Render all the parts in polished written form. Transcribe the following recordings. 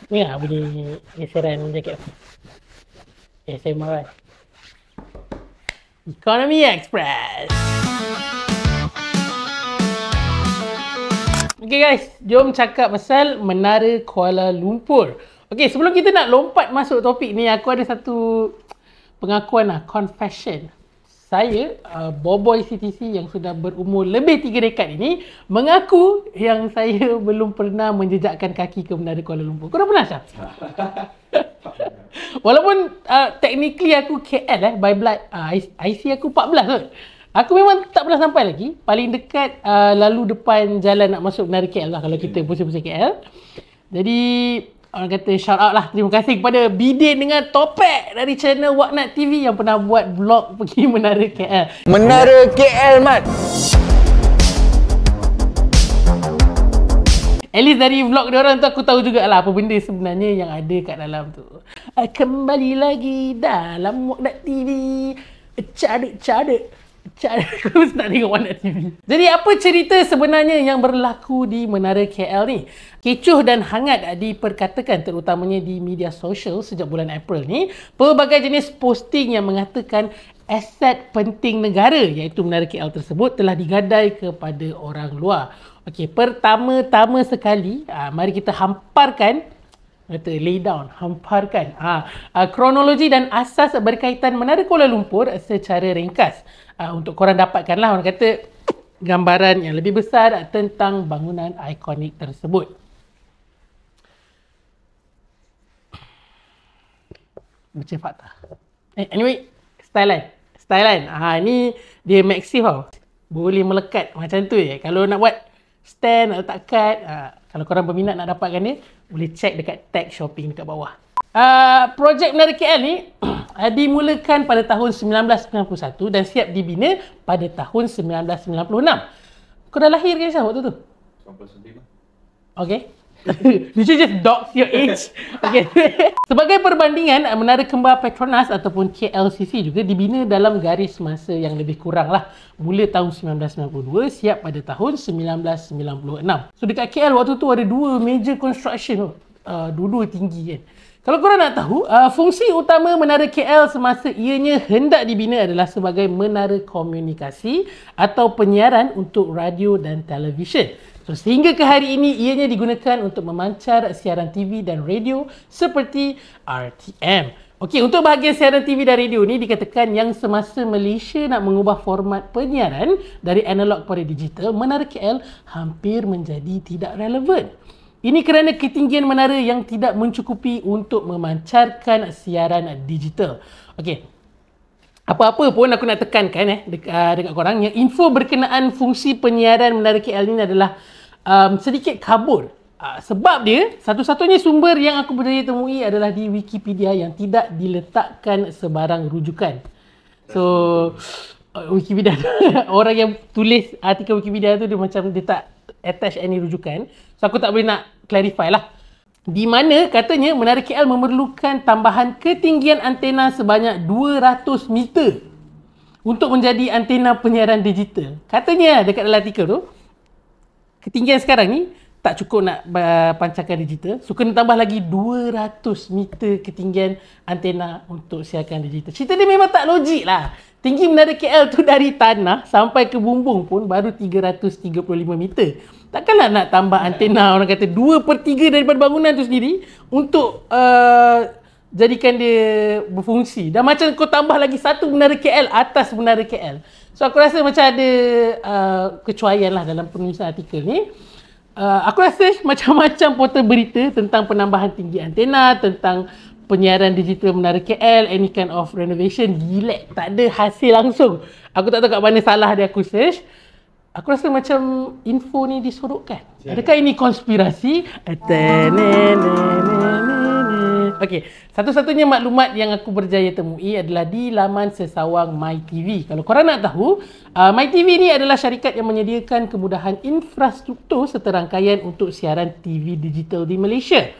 Ni lah bunyi geseran jaket aku. ASMR kan. Economy Express. Okay guys, jom cakap pasal Menara Kuala Lumpur. Okay, sebelum kita nak lompat masuk topik ni, aku ada satu pengakuan lah, confession. Saya, Boboy CTC yang sudah berumur lebih 3 dekad ini, mengaku yang saya belum pernah menjejakkan kaki ke Menara Kuala Lumpur. Kau dah pernah, Syah? Walaupun technically aku KL by blood, IC aku 14 kot. Aku memang tak pernah sampai lagi. Paling dekat lalu depan jalan nak masuk Menara KL lah kalau kita pusing-pusing KL. Jadi orang kata shout out lah, terima kasih kepada Bidin dengan Topek dari channel Waknat TV yang pernah buat vlog pergi Menara KL. Menara KL, Mat. At least dari vlog dia orang tu aku tahu jugalah apa benda sebenarnya yang ada kat dalam tu. Kembali lagi dalam Waknat TV. Cadek. Aku mesti nak tengok Waknat TV. Jadi apa cerita sebenarnya yang berlaku di Menara KL ni? Kecoh dan hangat diperkatakan terutamanya di media sosial sejak bulan April ni. Pelbagai jenis posting yang mengatakan aset penting negara iaitu Menara KL tersebut telah digadai kepada orang luar. Okey, pertama-tama sekali, mari kita hamparkan, lay down, hamparkan kronologi dan asas berkaitan Menara Kuala Lumpur secara ringkas. Untuk korang dapatkanlah, orang kata, gambaran yang lebih besar tentang bangunan ikonik tersebut. Baca fakta. Anyway, styleline. Ni dia maxive tau. Boleh melekat macam tu je. Kalau nak buat stand, nak letak kad, kalau korang berminat nak dapatkan dia, boleh check dekat tag shopping dekat bawah. Projek Menara KL ni dimulakan pada tahun 1991 dan siap dibina pada tahun 1996. Kau dah lahir ke Syah waktu tu? 95. Okay. Did you just dox your age? Okay. Sebagai perbandingan, Menara Kembar Petronas ataupun KLCC juga dibina dalam garis masa yang lebih kurang lah. Mula tahun 1992, siap pada tahun 1996. So dekat KL waktu tu ada dua major construction. Dua-dua tinggi kan. Kalau korang nak tahu, fungsi utama Menara KL semasa ianya hendak dibina adalah sebagai menara komunikasi atau penyiaran untuk radio dan televisyen. So, sehingga ke hari ini, ianya digunakan untuk memancar siaran TV dan radio seperti RTM. Okey, untuk bahagian siaran TV dan radio ni dikatakan yang semasa Malaysia nak mengubah format penyiaran dari analog kepada digital, Menara KL hampir menjadi tidak relevan. Ini kerana ketinggian menara yang tidak mencukupi untuk memancarkan siaran digital. Okey. Apa-apa pun aku nak tekankan dekat korang yang info berkenaan fungsi penyiaran Menara KL ni adalah sedikit kabur. Sebab dia satu-satunya sumber yang aku berjaya temui adalah di Wikipedia yang tidak diletakkan sebarang rujukan. So Wikipedia orang yang tulis artikel Wikipedia tu dia macam dia tak attach any rujukan. So aku tak boleh nak clarify lah. Di mana katanya Menara KL memerlukan tambahan ketinggian antena sebanyak 200 meter untuk menjadi antena penyiaran digital. Katanya dekat dalam artikel tu, ketinggian sekarang ni tak cukup nak pancarkan digital. So kena tambah lagi 200 meter ketinggian antena untuk siarkan digital. Cerita dia memang tak logik lah. Tinggi Menara KL tu dari tanah sampai ke bumbung pun baru 335 meter. Takkanlah nak tambah antena, orang kata 2/3 daripada bangunan tu sendiri untuk jadikan dia berfungsi. Dan macam kau tambah lagi satu Menara KL atas Menara KL. So aku rasa macam ada kecuaian lah dalam penulisan artikel ni. Aku rasa macam-macam portal berita tentang penambahan tinggi antena, tentang penyiaran digital Menara KL, any kind of renovation, gila, tak ada hasil langsung. Aku tak tahu kat mana salah dia aku search. Aku rasa macam info ni disorokkan. Adakah ini konspirasi? Okey, satu-satunya maklumat yang aku berjaya temui adalah di laman sesawang MyTV. Kalau korang nak tahu, MyTV ni adalah syarikat yang menyediakan kemudahan infrastruktur serta rangkaian untuk siaran TV digital di Malaysia.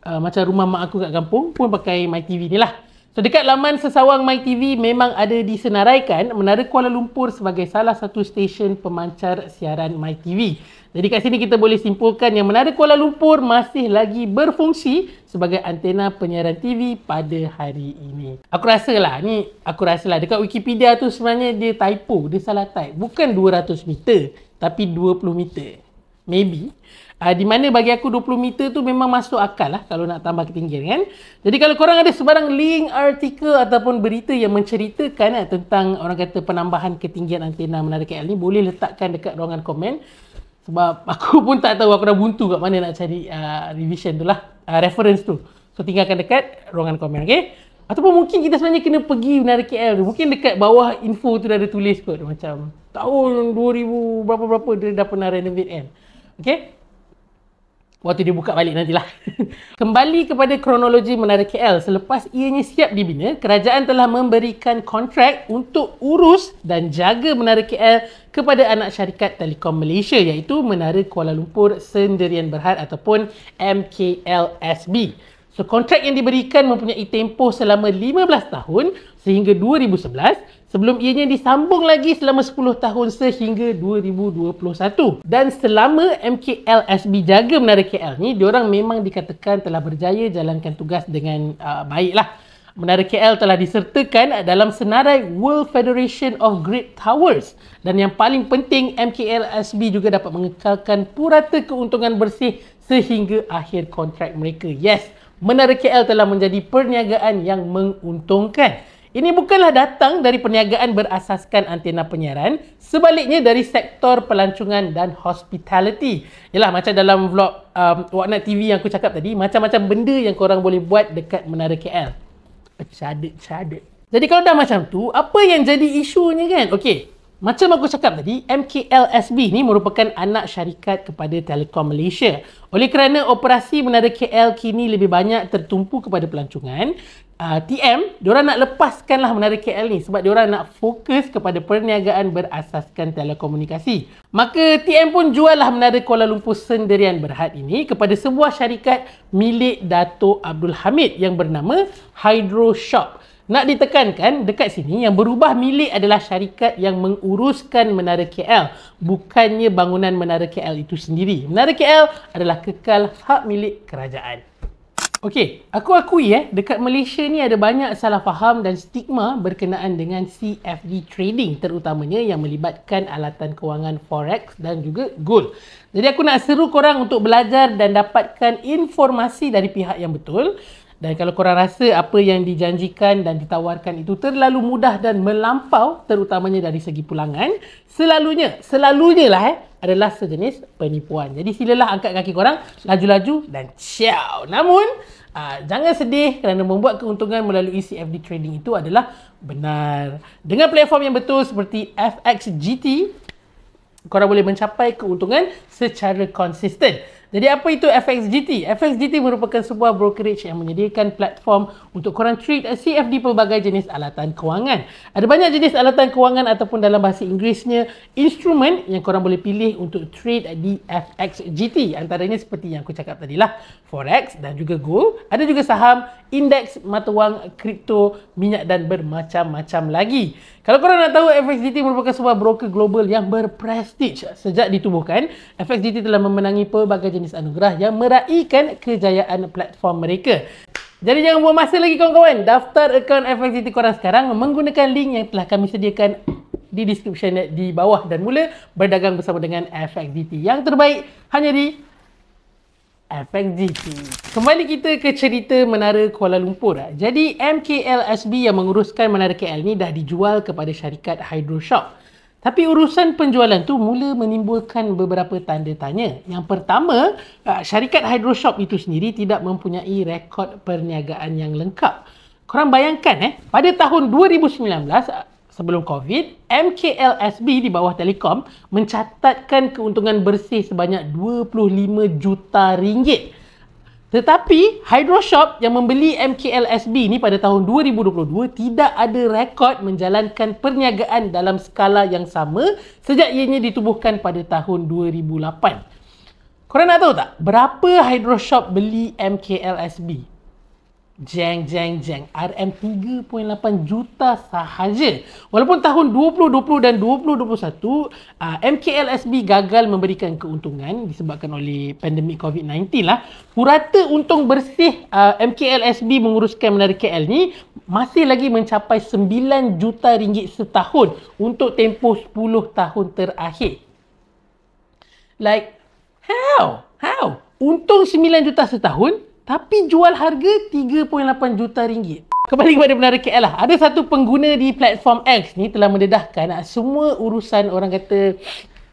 Macam rumah mak aku kat kampung pun pakai MyTV ni lah. So dekat laman sesawang MyTV memang ada disenaraikan Menara Kuala Lumpur sebagai salah satu stesen pemancar siaran MyTV. Jadi kat sini kita boleh simpulkan yang Menara Kuala Lumpur masih lagi berfungsi sebagai antena penyiaran TV pada hari ini. Aku rasa lah dekat Wikipedia tu sebenarnya dia typo, dia salah type. Bukan 200 meter tapi 20 meter. Maybe. Di mana bagi aku 20 meter tu memang masuk akal lah kalau nak tambah ketinggian kan. Jadi kalau korang ada sebarang link, artikel ataupun berita yang menceritakan tentang orang kata penambahan ketinggian antena Menara KL ni, boleh letakkan dekat ruangan komen. Sebab aku pun tak tahu, aku dah buntu kat mana nak cari revision tu lah, reference tu. So tinggalkan dekat ruangan komen, okay? Ataupun mungkin kita sebenarnya kena pergi Menara KL tu. Mungkin dekat bawah info tu dah ada tulis kot. Macam tahun 2000 berapa-berapa dia dah pernah renovate kan. Okay? Waktu dia buka balik nantilah. Kembali kepada kronologi Menara KL. Selepas ianya siap dibina, kerajaan telah memberikan kontrak untuk urus dan jaga Menara KL kepada anak syarikat Telekom Malaysia iaitu Menara Kuala Lumpur Sendirian Berhad ataupun MKLSB. So kontrak yang diberikan mempunyai tempoh selama 15 tahun sehingga 2011 sebelum ianya disambung lagi selama 10 tahun sehingga 2021. Dan selama MKLSB jaga Menara KL ni, diorang memang dikatakan telah berjaya jalankan tugas dengan baiklah. Menara KL telah disertakan dalam senarai World Federation of Great Towers dan yang paling penting MKLSB juga dapat mengekalkan purata keuntungan bersih sehingga akhir kontrak mereka. Yes, Menara KL telah menjadi perniagaan yang menguntungkan. Ini bukanlah datang dari perniagaan berasaskan antena penyiaran, sebaliknya dari sektor pelancongan dan hospitality. Yalah, macam dalam vlog Waknat TV yang aku cakap tadi, macam-macam benda yang korang boleh buat dekat Menara KL. Cadet. Jadi kalau dah macam tu, apa yang jadi isunya kan? Okey, macam aku cakap tadi, MKLSB ni merupakan anak syarikat kepada Telekom Malaysia. Oleh kerana operasi Menara KL kini lebih banyak tertumpu kepada pelancongan, TM, diorang nak lepaskanlah Menara KL ni sebab diorang nak fokus kepada perniagaan berasaskan telekomunikasi. Maka TM pun jual lah Menara Kuala Lumpur Sendirian Berhad ini kepada sebuah syarikat milik Dato' Abdul Hamid yang bernama Hydro Shop. Nak ditekankan, dekat sini yang berubah milik adalah syarikat yang menguruskan Menara KL, bukannya bangunan Menara KL itu sendiri. Menara KL adalah kekal hak milik kerajaan. Okey, aku akui dekat Malaysia ni ada banyak salah faham dan stigma berkenaan dengan CFD trading, terutamanya yang melibatkan alatan kewangan forex dan juga gold. Jadi aku nak seru korang untuk belajar dan dapatkan informasi dari pihak yang betul. Dan kalau korang rasa apa yang dijanjikan dan ditawarkan itu terlalu mudah dan melampau, terutamanya dari segi pulangan, selalunya lah adalah sejenis penipuan. Jadi silalah angkat kaki korang, laju-laju dan ciao. Namun, jangan sedih kerana membuat keuntungan melalui CFD trading itu adalah benar. Dengan platform yang betul seperti FXGT, korang boleh mencapai keuntungan secara konsisten. Jadi apa itu FXGT? FXGT merupakan sebuah brokerage yang menyediakan platform untuk korang trade CFD pelbagai jenis alatan kewangan. Ada banyak jenis alatan kewangan ataupun dalam bahasa Inggerisnya instrumen yang korang boleh pilih untuk trade di FXGT. Antaranya seperti yang aku cakap tadi lah, forex dan juga gold. Ada juga saham, indeks, mata wang, kripto, minyak dan bermacam-macam lagi. Kalau korang nak tahu, FXGT merupakan sebuah broker global yang berprestige. Sejak ditubuhkan, FXGT telah memenangi pelbagai jenis anugerah yang meraihkan kejayaan platform mereka. Jadi jangan buang masa lagi kawan-kawan. Daftar akaun FXGT korang sekarang menggunakan link yang telah kami sediakan di description di bawah dan mula berdagang bersama dengan FXGT. Yang terbaik hanya di FXGT. Kembali kita ke cerita Menara Kuala Lumpur. Jadi MKLSB yang menguruskan Menara KL ni dah dijual kepada syarikat Hydro Shop. Tapi urusan penjualan tu mula menimbulkan beberapa tanda tanya. Yang pertama, syarikat Hydro Shop itu sendiri tidak mempunyai rekod perniagaan yang lengkap. Korang bayangkan pada tahun 2019, sebelum COVID, MKLSB di bawah Telekom mencatatkan keuntungan bersih sebanyak 25 juta ringgit. Tetapi Hydro Shop yang membeli MKLSB ni pada tahun 2022 tidak ada rekod menjalankan perniagaan dalam skala yang sama sejak ianya ditubuhkan pada tahun 2008. Korang nak tahu tak berapa Hydro Shop beli MKLSB? Jeng. RM3.8 juta sahaja. Walaupun tahun 2020 dan 2021, MKLSB gagal memberikan keuntungan disebabkan oleh pandemik COVID-19 lah. Purata untung bersih MKLSB menguruskan Menara KL ni masih lagi mencapai 9 juta ringgit setahun untuk tempoh 10 tahun terakhir. Like, how? Untung 9 juta setahun tapi jual harga 3.8 juta ringgit. Kembali kepada Menara KL lah. Ada satu pengguna di platform X ni telah mendedahkan semua urusan orang kata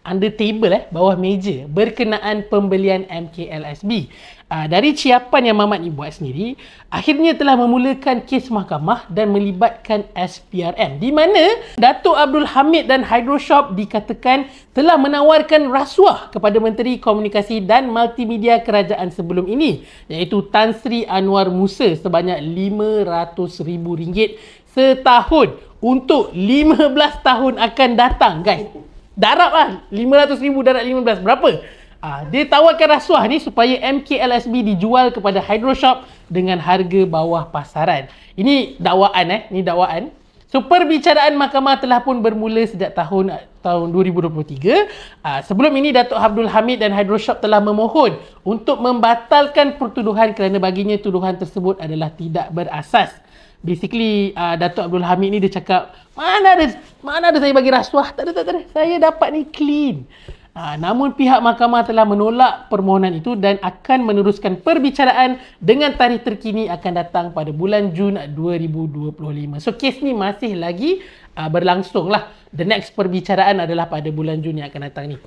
under table bawah meja berkenaan pembelian MKLSB. Dari ciapan yang Mamat ni buat sendiri, akhirnya telah memulakan kes mahkamah dan melibatkan SPRM, di mana Datuk Abdul Hamid dan Hydroshop dikatakan telah menawarkan rasuah kepada Menteri Komunikasi dan Multimedia Kerajaan sebelum ini, iaitu Tan Sri Anwar Musa, sebanyak RM500,000 setahun untuk 15 tahun akan datang, guys. Darab lah, 500,000 darab 15, berapa? Dia tawarkan rasuah ni supaya MKLSB dijual kepada Hydroshop dengan harga bawah pasaran. Ini dakwaan ni dakwaan. So, perbicaraan mahkamah telah pun bermula sejak tahun 2023. Sebelum ini, Datuk Abdul Hamid dan Hydroshop telah memohon untuk membatalkan pertuduhan kerana baginya tuduhan tersebut adalah tidak berasas. Basically, Datuk Abdul Hamid ni dia cakap, mana ada saya bagi rasuah? Tak ada. Saya dapat ni clean. Namun pihak mahkamah telah menolak permohonan itu dan akan meneruskan perbicaraan dengan tarikh terkini akan datang pada bulan Jun 2025. So, kes ni masih lagi berlangsung lah. The next perbicaraan adalah pada bulan Jun yang akan datang ni.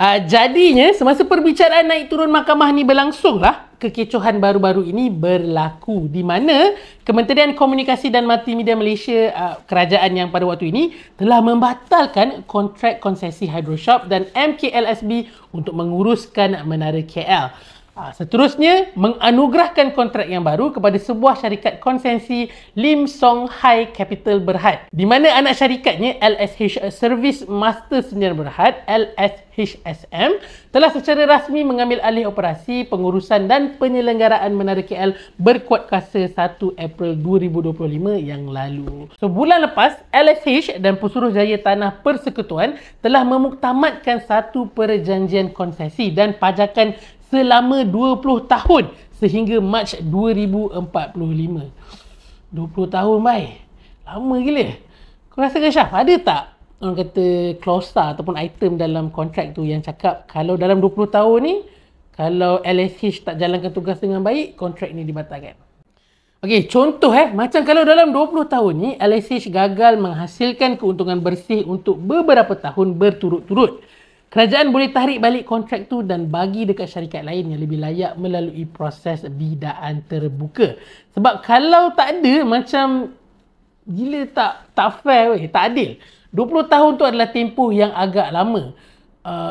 Jadinya, semasa perbicaraan naik turun mahkamah ni berlangsung lah, kekecohan baru-baru ini berlaku di mana Kementerian Komunikasi dan Multimedia Malaysia, kerajaan yang pada waktu ini, telah membatalkan kontrak konsesi Hydroshop dan MKLSB untuk menguruskan Menara KL. Seterusnya, menganugerahkan kontrak yang baru kepada sebuah syarikat konsesi Lim Song Hai Capital Berhad, di mana anak syarikatnya LSH Service Master Sdn Berhad LSHSM telah secara rasmi mengambil alih operasi, pengurusan dan penyelenggaraan Menara KL berkuat kuasa 1 April 2025 yang lalu. So, bulan lepas, LSH dan Pesuruhjaya Tanah Persekutuan telah memuktamadkan satu perjanjian konsesi dan pajakan selama 20 tahun sehingga Mac 2045. 20 tahun, baik. Lama gila. Kau rasa ke, Syaf, ada tak orang kata klausa ataupun item dalam kontrak tu yang cakap kalau dalam 20 tahun ni, kalau LSH tak jalankan tugas dengan baik, kontrak ni dibatalkan? Okey, contoh macam kalau dalam 20 tahun ni LSH gagal menghasilkan keuntungan bersih untuk beberapa tahun berturut-turut, kerajaan boleh tarik balik kontrak tu dan bagi dekat syarikat lain yang lebih layak melalui proses bidaan terbuka. Sebab kalau tak ada, macam gila tak fair weh, tak adil. 20 tahun tu adalah tempoh yang agak lama.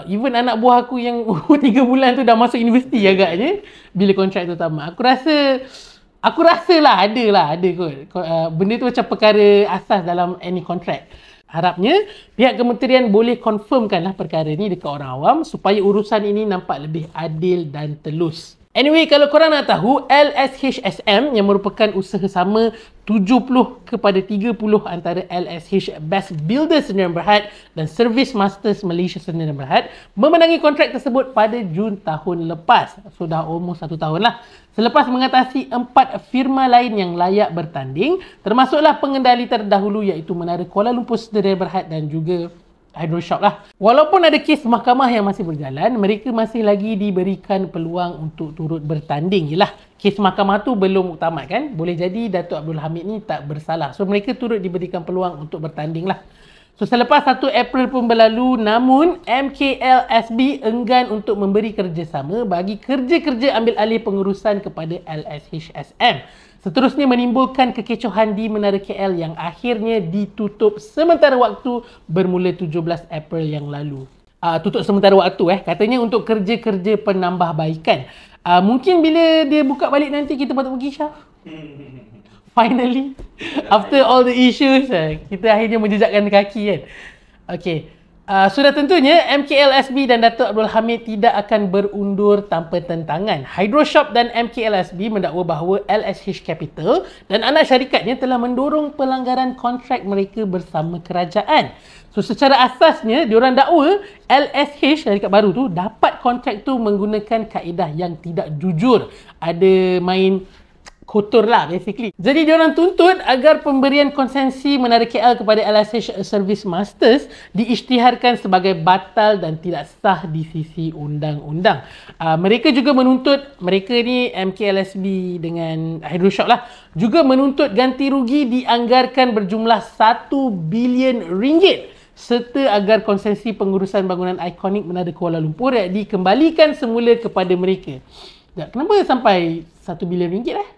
Even anak buah aku yang 3 bulan tu dah masuk universiti agaknya bila kontrak tu tamat. Aku rasa lah ada kot. Benda tu macam perkara asas dalam any contract. Harapnya pihak kementerian boleh confirmkanlah perkara ni dekat orang awam supaya urusan ini nampak lebih adil dan telus. Anyway, kalau korang nak tahu, LSHSM yang merupakan usaha sama 70 kepada 30 antara LSH Best Builders Sdn Berhad dan Service Masters Malaysia Sdn Berhad memenangi kontrak tersebut pada Jun tahun lepas. So, dah almost 1 tahun lah. Selepas mengatasi 4 firma lain yang layak bertanding, termasuklah pengendali terdahulu iaitu Menara Kuala Lumpur Sdn Berhad dan juga Hydroshop lah. Walaupun ada kes mahkamah yang masih berjalan, mereka masih lagi diberikan peluang untuk turut bertanding. Yelah, kes mahkamah tu belum muktamad kan? Boleh jadi Datuk Abdul Hamid ni tak bersalah. So, mereka turut diberikan peluang untuk bertanding lah. So, selepas 1 April pun berlalu, namun MKLSB enggan untuk memberi kerjasama bagi kerja-kerja ambil alih pengurusan kepada LSHSM. Seterusnya menimbulkan kekecohan di Menara KL yang akhirnya ditutup sementara waktu bermula 17 April yang lalu. Tutup sementara waktu katanya untuk kerja-kerja penambahbaikan. Mungkin bila dia buka balik nanti kita patut pergi, Syaf. Finally, after all the issues, kita akhirnya menjejakkan kaki kan. Okay. Sudah tentunya MKLSB dan Datuk Abdul Hamid tidak akan berundur tanpa tentangan. Hydroshop dan MKLSB mendakwa bahawa LSH Capital dan anak syarikatnya telah mendorong pelanggaran kontrak mereka bersama kerajaan. So secara asasnya diorang dakwa LSH syarikat baru tu dapat kontrak tu menggunakan kaedah yang tidak jujur. Ada main kotor lah basically. Jadi diorang tuntut agar pemberian konsensi menara KL kepada LSH Service Masters diisytiharkan sebagai batal dan tidak sah di sisi undang-undang. Mereka juga menuntut, mereka ni MKLSB dengan Hydroshop lah, juga menuntut ganti rugi dianggarkan berjumlah 1 bilion ringgit serta agar konsensi pengurusan bangunan ikonik Menara Kuala Lumpur dikembalikan semula kepada mereka. Kenapa sampai 1 bilion ringgit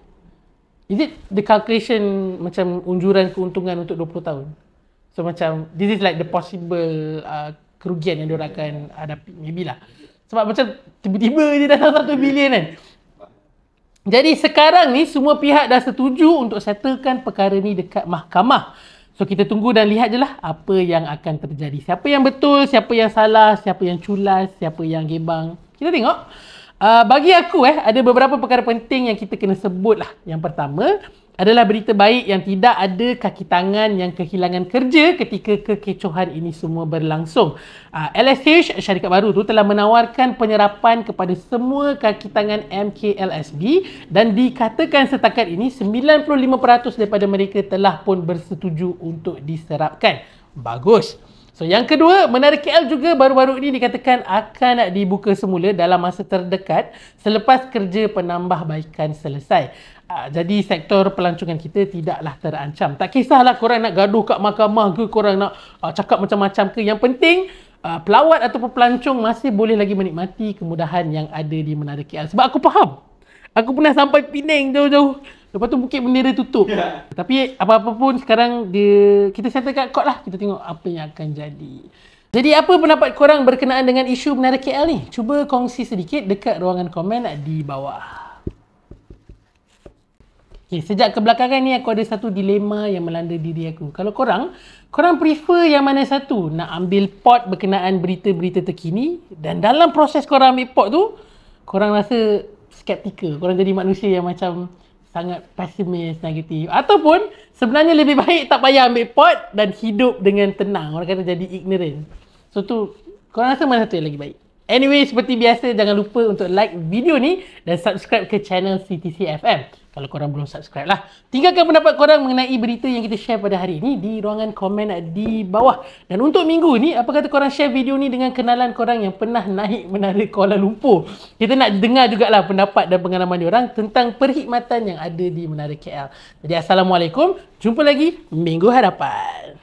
Is it the calculation macam unjuran keuntungan untuk 20 tahun? So macam, this is like the possible kerugian yang diorang akan hadapi. Maybe lah. Sebab macam tiba-tiba je datang 1 bilion kan. Jadi sekarang ni semua pihak dah setuju untuk settlekan perkara ni dekat mahkamah. So kita tunggu dan lihat je lah apa yang akan terjadi. Siapa yang betul, siapa yang salah, siapa yang culas, siapa yang gebang. Kita tengok. Bagi aku ada beberapa perkara penting yang kita kena sebut lah. Yang pertama adalah berita baik yang tidak ada kaki tangan yang kehilangan kerja ketika kekecohan ini semua berlangsung. LSH, syarikat baru tu telah menawarkan penyerapan kepada semua kaki tangan MKLSB dan dikatakan setakat ini 95% daripada mereka telah pun bersetuju untuk diserapkan. Bagus. So yang kedua, Menara KL juga baru-baru ini dikatakan akan dibuka semula dalam masa terdekat selepas kerja penambahbaikan selesai. Jadi sektor pelancongan kita tidaklah terancam. Tak kisahlah korang nak gaduh kat mahkamah ke, korang nak cakap macam-macam ke. Yang penting pelawat ataupun pelancong masih boleh lagi menikmati kemudahan yang ada di Menara KL. Sebab aku faham. Aku pernah sampai Penang jauh-jauh. Lepas tu Bukit Bendera tutup. Tapi apa-apa pun sekarang kita settle kat court lah. Kita tengok apa yang akan jadi. Jadi apa pendapat korang berkenaan dengan isu Menara KL ni? Cuba kongsi sedikit dekat ruangan komen di bawah. Okay, sejak kebelakangan ni aku ada satu dilema yang melanda diri aku. Kalau korang prefer yang mana satu? Nak ambil pot berkenaan berita-berita terkini dan dalam proses korang ambil pot tu, korang rasa skeptikal. Korang jadi manusia yang macam sangat pesimis, negatif. Ataupun sebenarnya lebih baik tak payah ambil pot dan hidup dengan tenang. Orang kata jadi ignorant. So tu, korang rasa mana satu yang lagi baik? Anyway, seperti biasa, jangan lupa untuk like video ni dan subscribe ke channel CTC FM. Kalau korang belum subscribe lah. Tinggalkan pendapat korang mengenai berita yang kita share pada hari ini di ruangan komen di bawah. Dan untuk minggu ni, apa kata korang share video ni dengan kenalan korang yang pernah naik Menara Kuala Lumpur. Kita nak dengar jugalah pendapat dan pengalaman diorang tentang perkhidmatan yang ada di Menara KL. Jadi Assalamualaikum. Jumpa lagi minggu hadapan.